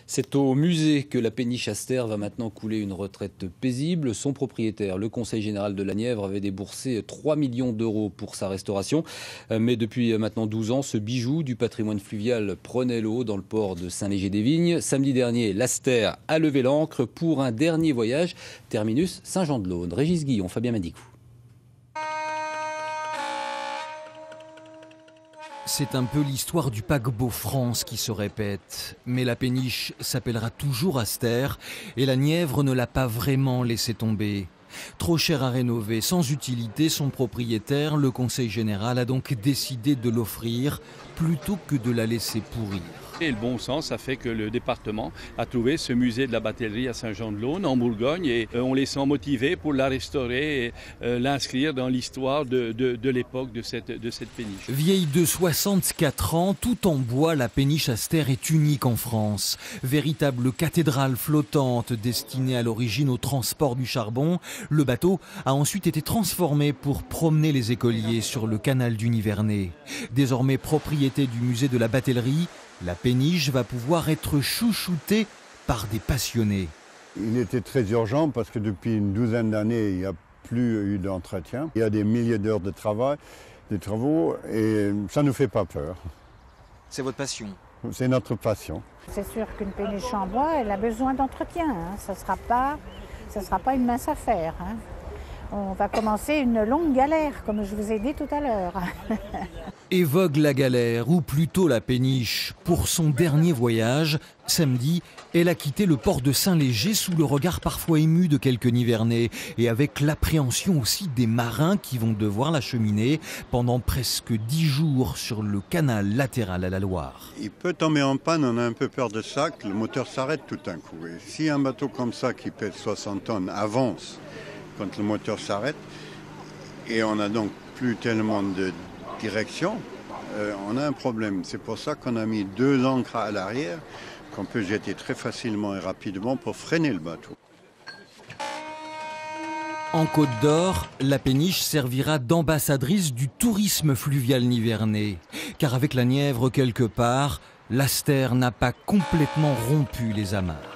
C'est au musée que la péniche Astère va maintenant couler une retraite paisible. Son propriétaire, le Conseil général de la Nièvre, avait déboursé 3 millions d'euros pour sa restauration. Mais depuis maintenant 12 ans, ce bijou du patrimoine fluvial prenait l'eau dans le port de Saint-Léger-des-Vignes. Samedi dernier, l'Astère a levé l'ancre pour un dernier voyage. Terminus Saint-Jean-de-Laune. Régis Guillon, Fabien Madicou. C'est un peu l'histoire du paquebot France qui se répète. Mais la péniche s'appellera toujours Astère et la Nièvre ne l'a pas vraiment laissé tomber. Trop cher à rénover, sans utilité, son propriétaire, le Conseil général, a donc décidé de l'offrir plutôt que de la laisser pourrir. Et le bon sens a fait que le département a trouvé ce musée de la batellerie à Saint-Jean-de-Laune en Bourgogne et on les sent motivés pour la restaurer et l'inscrire dans l'histoire de l'époque de cette péniche. Vieille de 64 ans, tout en bois, la péniche Astère est unique en France. Véritable cathédrale flottante destinée à l'origine au transport du charbon, le bateau a ensuite été transformé pour promener les écoliers sur le canal du Nivernais. Désormais propriété du musée de la batellerie, la péniche va pouvoir être chouchoutée par des passionnés. Il était très urgent parce que depuis une douzaine d'années, il n'y a plus eu d'entretien. Il y a des milliers d'heures de travail, des travaux, et ça ne nous fait pas peur. C'est votre passion? C'est notre passion. C'est sûr qu'une péniche en bois, elle a besoin d'entretien. Hein. Ça ne sera pas une mince affaire. Hein. On va commencer une longue galère, comme je vous ai dit tout à l'heure. Et vogue la galère, ou plutôt la péniche. Pour son dernier voyage, samedi, elle a quitté le port de Saint-Léger sous le regard parfois ému de quelques Nivernais et avec l'appréhension aussi des marins qui vont devoir l'acheminer pendant presque 10 jours sur le canal latéral à la Loire. Il peut tomber en panne, on a un peu peur de ça, que le moteur s'arrête tout d'un coup. Et si un bateau comme ça qui pèse 60 tonnes avance quand le moteur s'arrête, et on n'a donc plus tellement de direction, on a un problème. C'est pour ça qu'on a mis 2 ancres à l'arrière qu'on peut jeter très facilement et rapidement pour freiner le bateau. En Côte d'Or, la péniche servira d'ambassadrice du tourisme fluvial nivernais. Car avec la Nièvre quelque part, l'Astère n'a pas complètement rompu les amarres.